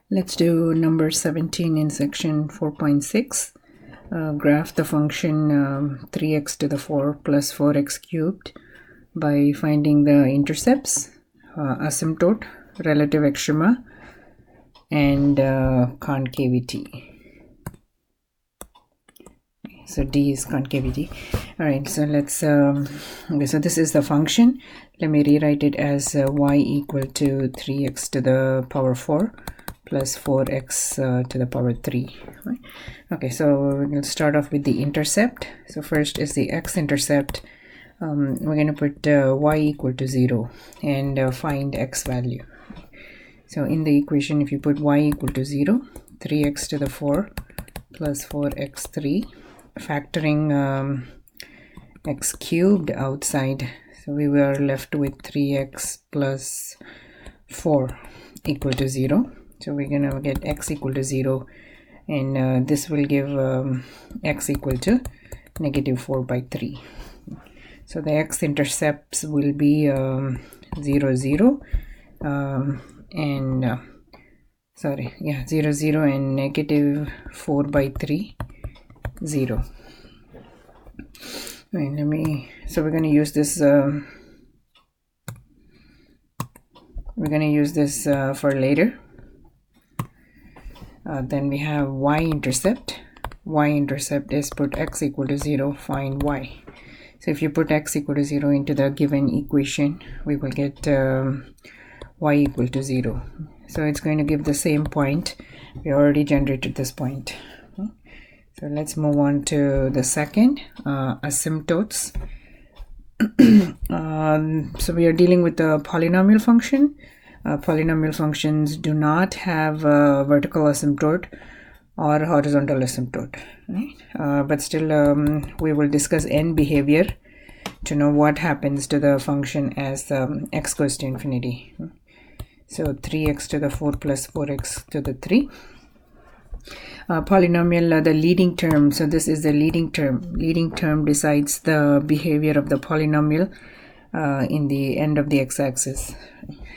Let's do number 17 in section 4.6. Graph the function 3x to the 4 plus 4x cubed by finding the intercepts, asymptote, relative extrema, and concavity. So D is concavity. All right, so let's okay, so this is the function. Let me rewrite it as y equal to 3x to the power 4 plus 4x to the power 3. Right? Okay, so we're going to start off with the intercept. So first is the x-intercept. We're going to put y equal to 0 and find x value. So in the equation, if you put y equal to 0, 3x to the 4 plus 4x3, factoring x cubed outside, so we were left with 3x plus 4 equal to 0. So we're gonna get x equal to 0, and this will give x equal to negative 4 by 3. So the x-intercepts will be 0, 0, and 0, 0 and negative 4 by 3, 0. Right, so we're going to use this for later. Then we have y-intercept. Y-intercept is put x equal to 0, find y. So if you put x equal to 0 into the given equation, we will get y equal to 0. So it's going to give the same point. We already generated this point. So let's move on to the second, asymptotes. So we are dealing with the polynomial function. Polynomial functions do not have a vertical asymptote or horizontal asymptote, right? But still we will discuss end behavior to know what happens to the function as x goes to infinity. So 3x to the 4 plus 4x to the 3. Polynomial, the leading term, so this is the leading term decides the behavior of the polynomial in the end of the x-axis.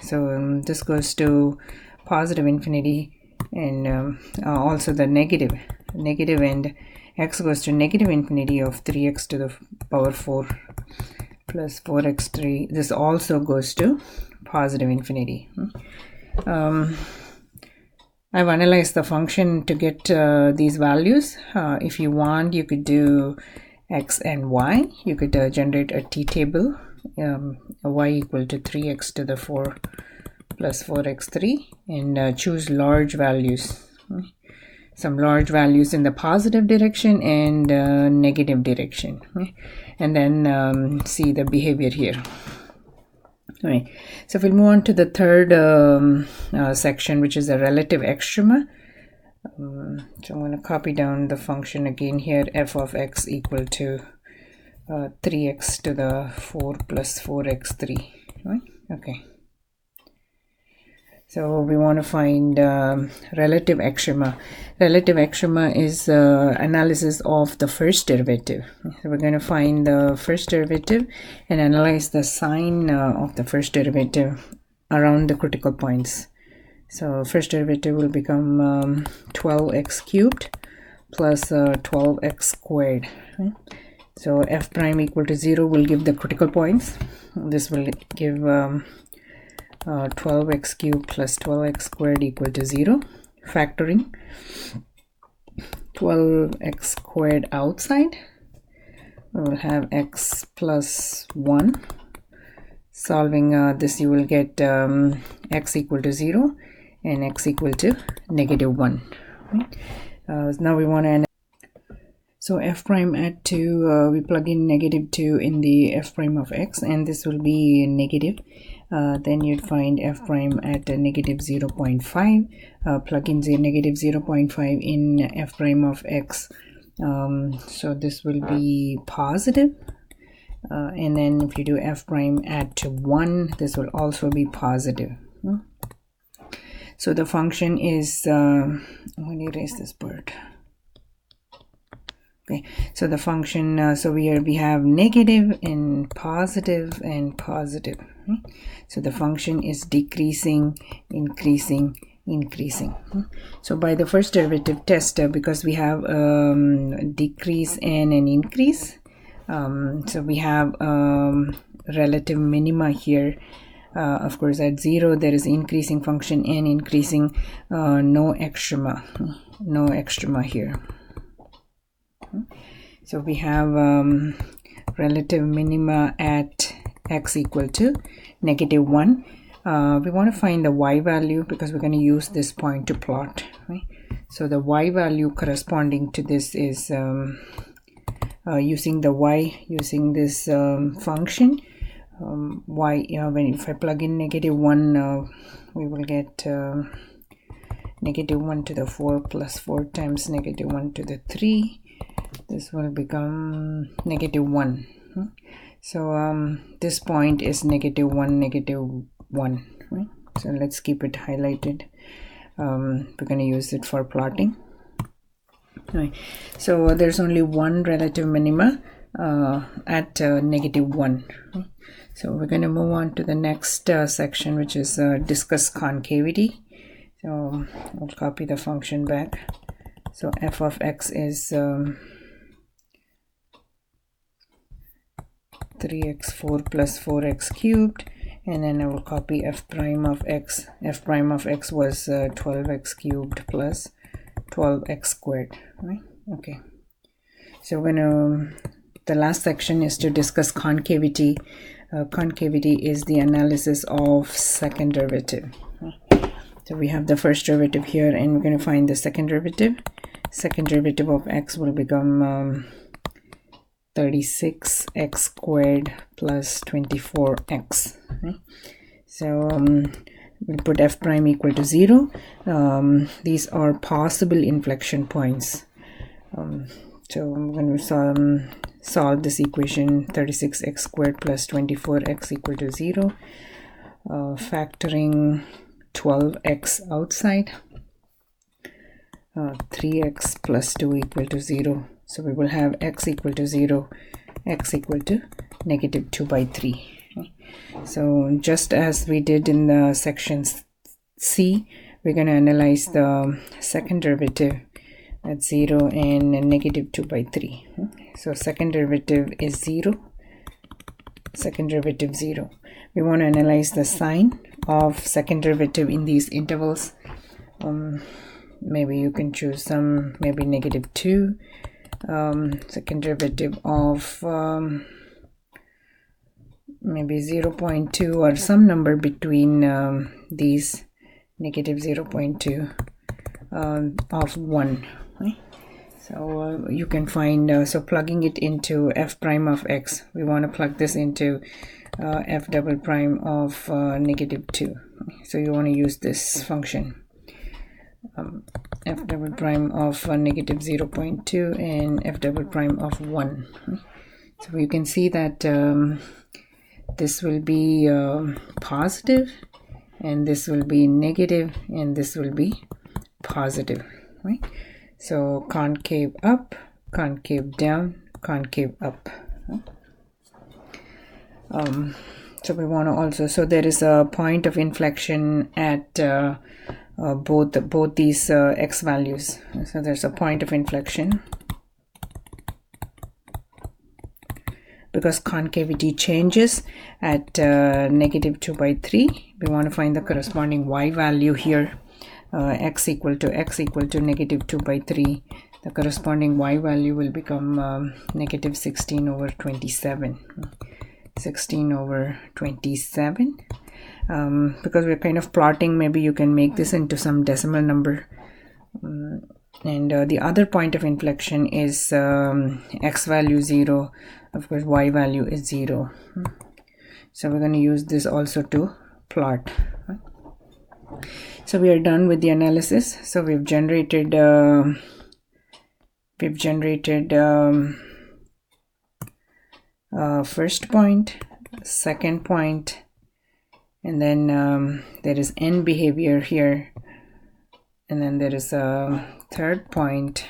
So this goes to positive infinity, and also the negative end, x goes to negative infinity of 3x to the power 4 plus 4x3. This also goes to positive infinity. I've analyzed the function to get these values. If you want, you could do x and y. You could generate a t-table, y equal to 3x to the 4 plus 4x3, and choose large values. Some large values in the positive direction and negative direction. And then see the behavior here. All right, so if we'll move on to the third section, which is the relative extrema. So I'm going to copy down the function again here, f of x equal to 3x to the 4 plus 4x3, right? Okay. So we want to find relative extrema. Relative extrema is analysis of the first derivative. So we're going to find the first derivative and analyze the sign of the first derivative around the critical points. So first derivative will become 12x cubed plus 12x squared. Right? So f prime equal to 0 will give the critical points. This will give 12x cubed plus 12x squared equal to 0. Factoring 12x squared outside, we will have x plus 1. Solving this, you will get x equal to 0 and x equal to negative 1. Right? Now we want to, so f prime at 2, we plug in negative 2 in the f prime of x, and this will be negative. Then you'd find f prime at negative 0.5. Plug in negative 0.5 in f prime of x. So this will be positive. And then if you do f prime at 1, this will also be positive. So the function is, let me erase this part. Okay, so the function, so we have negative and positive and positive. So the function is decreasing, increasing, increasing. So by the first derivative test, because we have decrease and an increase, so we have relative minima here. Of course, at 0 there is increasing function and increasing, no extrema here. So we have relative minima at x equal to -1. We want to find the y value because we're going to use this point to plot, right? So the y value corresponding to this is using this function y. If I plug in -1, we will get -1 to the 4 plus 4 times -1 to the 3. This will become -1. So this point is -1, -1, right? So let's keep it highlighted. We're going to use it for plotting. Right. So there's only one relative minima at -1. So we're going to move on to the next section, which is discuss concavity. So I'll copy the function back. So f of x is 3x4 plus 4x cubed, and then I will copy f prime of x. F prime of x was 12x cubed plus 12x squared, right? Okay, so when the last section is to discuss concavity. Concavity is the analysis of second derivative. So we have the first derivative here, and we're going to find the second derivative. Second derivative of x will become 36x squared plus 24x. Right? So we'll put f prime equal to 0. These are possible inflection points. So I'm going to solve this equation, 36x squared plus 24x equal to 0, factoring 12x outside, 3x plus 2 equal to 0. So we will have x equal to 0, x equal to -2/3. So just as we did in the section C, we're going to analyze the second derivative at 0 and -2/3. So second derivative is 0, second derivative 0. We want to analyze the sign of second derivative in these intervals. Maybe you can choose some, maybe -2. Second derivative of maybe 0.2 or some number between these, -0.2 of 1. Right? So you can find, so plugging it into f prime of x, we want to plug this into f double prime of -2. So you want to use this function, f double prime of -0.2 and f double prime of 1. So you can see that this will be positive, and this will be negative, and this will be positive, right? So concave up, concave down, concave up. So we want to also, so there is a point of inflection at both these x values. So there's a point of inflection because concavity changes at -2/3. We want to find the corresponding y value here. X equal to -2/3. The corresponding y value will become -16/27. 16/27. Because we're kind of plotting, maybe you can make this into some decimal number. And the other point of inflection is x value 0. Of course, y value is 0. So we're going to use this also to plot. So we are done with the analysis. So we've generated first point, second point, and then there is end behavior here, and then there is a third point,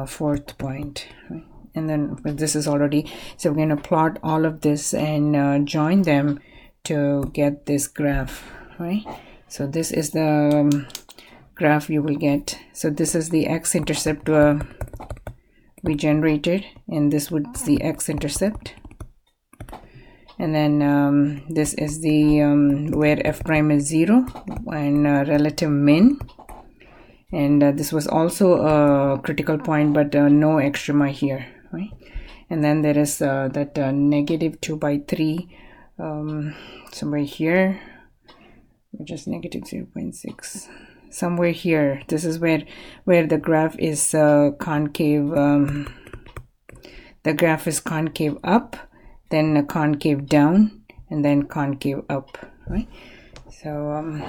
fourth point, right? And then this is already, so we're going to plot all of this and join them to get this graph. right? So this is the graph you will get. So this is the x-intercept we generated, and this would the x-intercept, and then this is the where f prime is 0 and relative min, and this was also a critical point, but no extrema here, right? And then there is that negative 2 by 3 somewhere here, which is negative 0.6 somewhere here. This is where the graph is concave. The graph is concave up, then concave down, and then concave up, right? So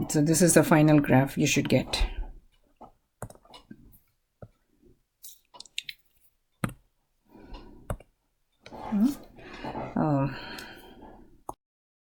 so this is the final graph you should get.